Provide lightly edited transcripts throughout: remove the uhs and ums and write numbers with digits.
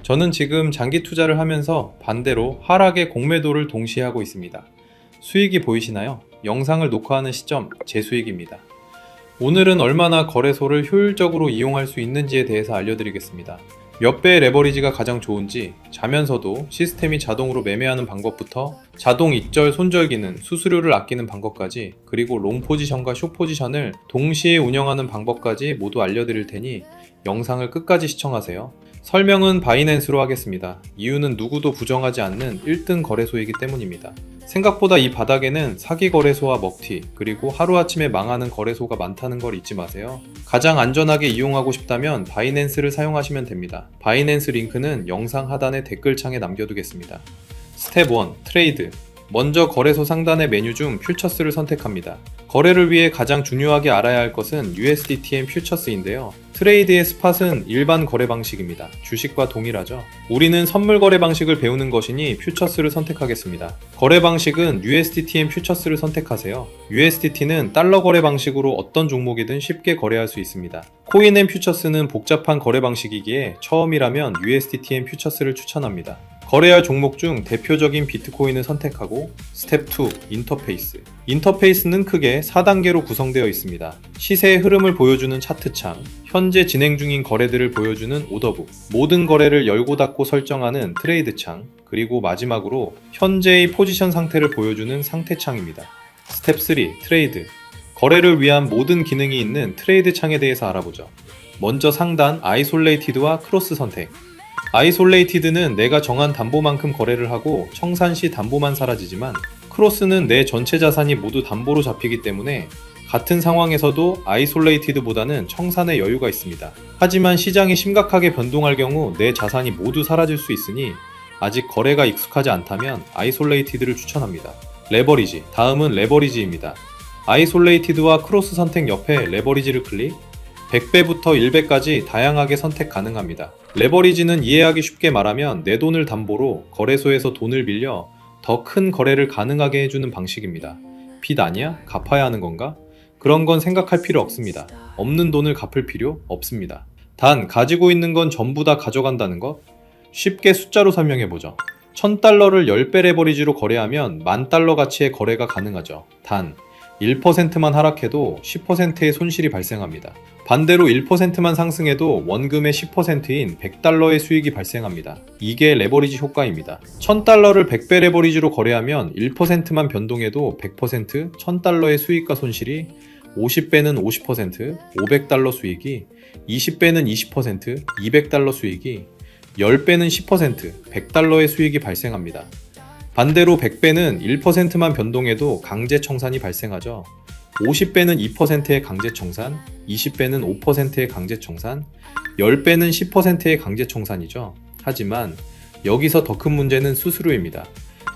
저는 지금 장기 투자를 하면서 반대로 하락의 공매도를 동시에 하고 있습니다. 수익이 보이시나요? 영상을 녹화하는 시점 제 수익입니다. 오늘은 얼마나 거래소를 효율적으로 이용할 수 있는지에 대해서 알려드리겠습니다. 몇 배의 레버리지가 가장 좋은지, 자면서도 시스템이 자동으로 매매하는 방법부터 자동 익절 손절 기능, 수수료를 아끼는 방법까지, 그리고 롱 포지션과 숏 포지션을 동시에 운영하는 방법까지 모두 알려드릴 테니 영상을 끝까지 시청하세요. 설명은 바이낸스로 하겠습니다. 이유는 누구도 부정하지 않는 1등 거래소이기 때문입니다. 생각보다 이 바닥에는 사기 거래소와 먹튀, 그리고 하루아침에 망하는 거래소가 많다는 걸 잊지 마세요. 가장 안전하게 이용하고 싶다면 바이낸스를 사용하시면 됩니다. 바이낸스 링크는 영상 하단의 댓글창에 남겨두겠습니다. 스텝 1. 트레이드. 먼저 거래소 상단의 메뉴 중 퓨처스를 선택합니다. 거래를 위해 가장 중요하게 알아야 할 것은 USDTM 퓨처스인데요. 트레이드의 스팟은 일반 거래 방식입니다. 주식과 동일하죠. 우리는 선물 거래 방식을 배우는 것이니 퓨처스를 선택하겠습니다. 거래 방식은 USDTM 퓨처스를 선택하세요. USDT는 달러 거래 방식으로 어떤 종목이든 쉽게 거래할 수 있습니다. 코인앤 퓨처스는 복잡한 거래 방식이기에 처음이라면 USDTM 퓨처스를 추천합니다. 거래할 종목 중 대표적인 비트코인을 선택하고 스텝 2. 인터페이스. 인터페이스는 크게 4단계로 구성되어 있습니다. 시세의 흐름을 보여주는 차트창, 현재 진행 중인 거래들을 보여주는 오더북, 모든 거래를 열고 닫고 설정하는 트레이드 창, 그리고 마지막으로 현재의 포지션 상태를 보여주는 상태창입니다. 스텝 3. 트레이드. 거래를 위한 모든 기능이 있는 트레이드 창에 대해서 알아보죠. 먼저 상단 아이솔레이티드와 크로스 선택. 아이솔레이티드는 내가 정한 담보만큼 거래를 하고 청산 시 담보만 사라지지만, 크로스는 내 전체 자산이 모두 담보로 잡히기 때문에 같은 상황에서도 아이솔레이티드보다는 청산의 여유가 있습니다. 하지만 시장이 심각하게 변동할 경우 내 자산이 모두 사라질 수 있으니 아직 거래가 익숙하지 않다면 아이솔레이티드를 추천합니다. 레버리지. 다음은 레버리지입니다. 아이솔레이티드와 크로스 선택 옆에 레버리지를 클릭. 100배부터 100배까지 다양하게 선택 가능합니다. 레버리지는 이해하기 쉽게 말하면 내 돈을 담보로 거래소에서 돈을 빌려 더 큰 거래를 가능하게 해주는 방식입니다. 빚 아니야? 갚아야 하는 건가? 그런 건 생각할 필요 없습니다. 없는 돈을 갚을 필요 없습니다. 단, 가지고 있는 건 전부 다 가져간다는 것? 쉽게 숫자로 설명해보죠. 1000달러를 10배 레버리지로 거래하면 10,000달러 가치의 거래가 가능하죠. 단, 1%만 하락해도 10%의 손실이 발생합니다. 반대로 1%만 상승해도 원금의 10%인 100달러의 수익이 발생합니다. 이게 레버리지 효과입니다. 1000달러를 100배 레버리지로 거래하면 1%만 변동해도 100%, 1000달러의 수익과 손실이, 50배는 50%, 500달러 수익이, 20배는 20%, 200달러 수익이, 10배는 10%, 100달러의 수익이 발생합니다. 반대로 100배는 1%만 변동해도 강제 청산이 발생하죠. 50배는 2%의 강제 청산, 20배는 5%의 강제 청산, 10배는 10%의 강제 청산이죠. 하지만 여기서 더 큰 문제는 수수료입니다.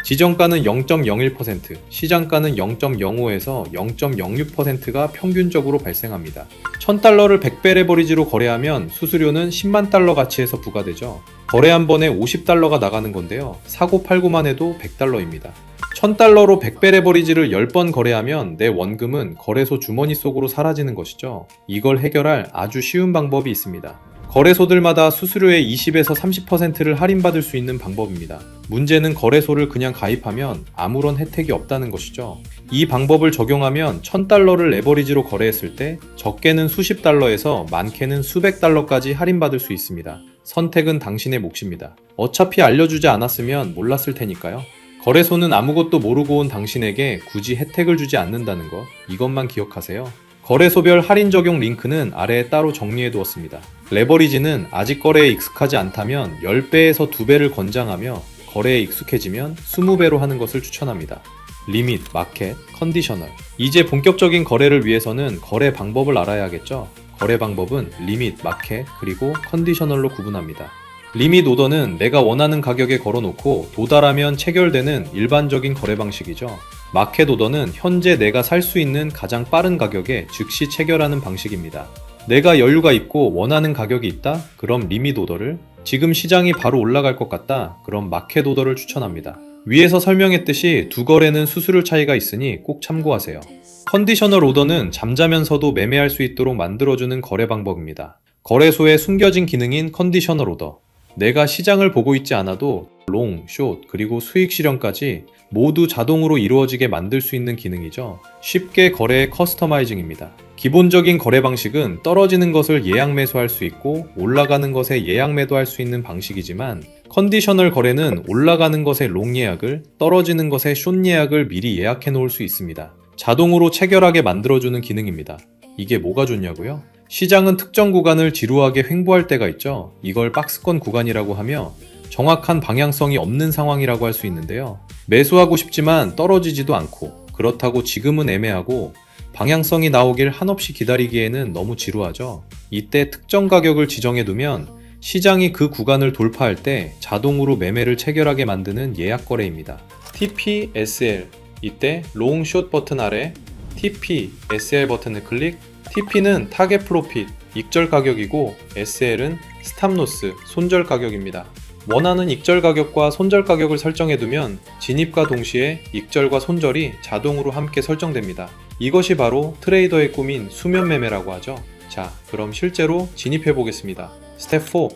지정가는 0.01%, 시장가는 0.05에서 0.06%가 평균적으로 발생합니다. 1000달러를 100배 레버리지로 거래하면 수수료는 10만 달러 가치에서 부과되죠. 거래 한 번에 50달러가 나가는 건데요. 사고 팔고만 해도 100달러입니다. 1000달러로 100배 레버리지를 10번 거래하면 내 원금은 거래소 주머니 속으로 사라지는 것이죠. 이걸 해결할 아주 쉬운 방법이 있습니다. 거래소들마다 수수료의 20에서 30%를 할인받을 수 있는 방법입니다. 문제는 거래소를 그냥 가입하면 아무런 혜택이 없다는 것이죠. 이 방법을 적용하면 1000달러를 레버리지로 거래했을 때 적게는 수십 달러에서 많게는 수백 달러까지 할인받을 수 있습니다. 선택은 당신의 몫입니다. 어차피 알려주지 않았으면 몰랐을 테니까요. 거래소는 아무것도 모르고 온 당신에게 굳이 혜택을 주지 않는다는 것, 이것만 기억하세요. 거래소별 할인 적용 링크는 아래에 따로 정리해 두었습니다. 레버리지는 아직 거래에 익숙하지 않다면 10배에서 2배를 권장하며, 거래에 익숙해지면 20배로 하는 것을 추천합니다. 리밋, 마켓, 컨디셔널. 이제 본격적인 거래를 위해서는 거래 방법을 알아야겠죠? 거래 방법은 리밋, 마켓, 그리고 컨디셔널로 구분합니다. 리밋 오더는 내가 원하는 가격에 걸어놓고 도달하면 체결되는 일반적인 거래 방식이죠. 마켓 오더는 현재 내가 살 수 있는 가장 빠른 가격에 즉시 체결하는 방식입니다. 내가 여유가 있고 원하는 가격이 있다? 그럼 리밋 오더를, 지금 시장이 바로 올라갈 것 같다? 그럼 마켓 오더를 추천합니다. 위에서 설명했듯이 두 거래는 수수료 차이가 있으니 꼭 참고하세요. 컨디셔널 오더는 잠자면서도 매매할 수 있도록 만들어주는 거래 방법입니다. 거래소에 숨겨진 기능인 컨디셔널 오더. 내가 시장을 보고 있지 않아도 롱, 숏, 그리고 수익 실현까지 모두 자동으로 이루어지게 만들 수 있는 기능이죠. 쉽게 거래의 커스터마이징입니다. 기본적인 거래 방식은 떨어지는 것을 예약 매수할 수 있고 올라가는 것에 예약 매도할 수 있는 방식이지만 컨디셔널 거래는 올라가는 것에 롱 예약을, 떨어지는 것에 숏 예약을 미리 예약해 놓을 수 있습니다. 자동으로 체결하게 만들어주는 기능입니다. 이게 뭐가 좋냐고요? 시장은 특정 구간을 지루하게 횡보할 때가 있죠. 이걸 박스권 구간이라고 하며 정확한 방향성이 없는 상황이라고 할 수 있는데요. 매수하고 싶지만 떨어지지도 않고 그렇다고 지금은 애매하고 방향성이 나오길 한없이 기다리기에는 너무 지루하죠. 이때 특정 가격을 지정해 두면 시장이 그 구간을 돌파할 때 자동으로 매매를 체결하게 만드는 예약 거래입니다. TP, SL 이때 롱, 숏 버튼 아래 TP, SL 버튼을 클릭. TP는 타겟 프로핏, 익절 가격이고 SL은 스탑 로스, 손절 가격입니다. 원하는 익절 가격과 손절 가격을 설정해두면 진입과 동시에 익절과 손절이 자동으로 함께 설정됩니다. 이것이 바로 트레이더의 꿈인 수면 매매라고 하죠. 자, 그럼 실제로 진입해 보겠습니다. 스텝 4.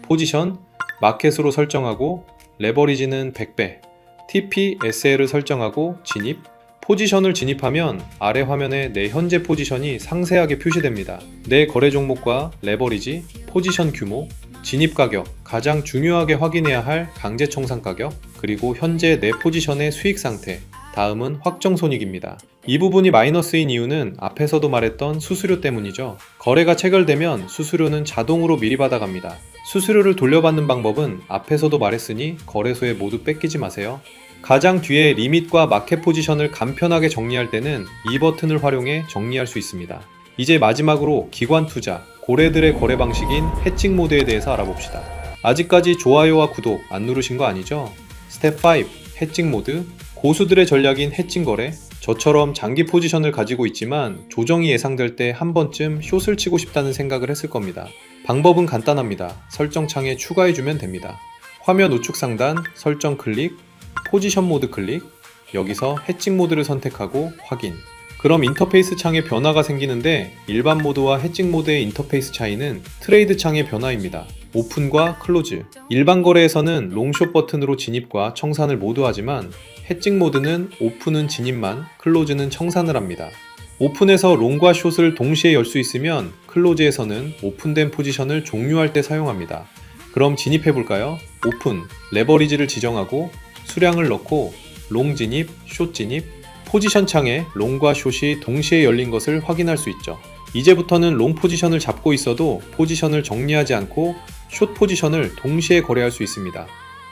포지션, 마켓으로 설정하고 레버리지는 100배, TP, SL을 설정하고 진입. 포지션을 진입하면 아래 화면에 내 현재 포지션이 상세하게 표시됩니다. 내 거래 종목과 레버리지, 포지션 규모, 진입 가격, 가장 중요하게 확인해야 할 강제 청산 가격, 그리고 현재 내 포지션의 수익 상태, 다음은 확정 손익입니다. 이 부분이 마이너스인 이유는 앞에서도 말했던 수수료 때문이죠. 거래가 체결되면 수수료는 자동으로 미리 받아갑니다. 수수료를 돌려받는 방법은 앞에서도 말했으니 거래소에 모두 뺏기지 마세요. 가장 뒤에 리밋과 마켓 포지션을 간편하게 정리할 때는 이 버튼을 활용해 정리할 수 있습니다. 이제 마지막으로 기관 투자, 고래들의 거래 방식인 해칭 모드에 대해서 알아봅시다. 아직까지 좋아요와 구독 안 누르신 거 아니죠? 스텝 5, 해칭 모드. 고수들의 전략인 해칭 거래. 저처럼 장기 포지션을 가지고 있지만 조정이 예상될 때 한 번쯤 숏을 치고 싶다는 생각을 했을 겁니다. 방법은 간단합니다. 설정창에 추가해주면 됩니다. 화면 우측 상단 설정 클릭, 포지션 모드 클릭, 여기서 해칭 모드를 선택하고 확인. 그럼 인터페이스 창에 변화가 생기는데 일반 모드와 해칭 모드의 인터페이스 차이는 트레이드 창의 변화입니다. 오픈과 클로즈. 일반 거래에서는 롱숏 버튼으로 진입과 청산을 모두 하지만 해칭 모드는 오픈은 진입만, 클로즈는 청산을 합니다. 오픈에서 롱과 숏을 동시에 열 수 있으면 클로즈에서는 오픈된 포지션을 종료할 때 사용합니다. 그럼 진입해 볼까요? 오픈, 레버리지를 지정하고 수량을 넣고 롱 진입, 숏 진입, 포지션 창에 롱과 숏이 동시에 열린 것을 확인할 수 있죠. 이제부터는 롱 포지션을 잡고 있어도 포지션을 정리하지 않고 숏 포지션을 동시에 거래할 수 있습니다.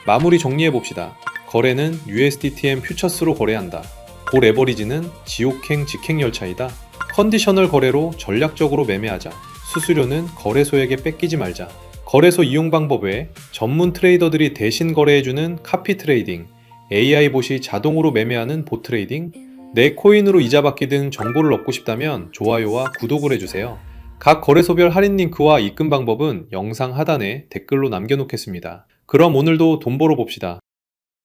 마무리 정리해 봅시다. 거래는 USDTM 퓨처스로 거래한다. 고 레버리지는 지옥행 직행 열차이다. 컨디셔널 거래로 전략적으로 매매하자. 수수료는 거래소에게 뺏기지 말자. 거래소 이용 방법 외에 전문 트레이더들이 대신 거래해주는 카피 트레이딩, AI 봇이 자동으로 매매하는 봇 트레이딩, 내 코인으로 이자 받기 등 정보를 얻고 싶다면 좋아요와 구독을 해주세요. 각 거래소별 할인 링크와 입금 방법은 영상 하단에 댓글로 남겨놓겠습니다. 그럼 오늘도 돈 벌어 봅시다.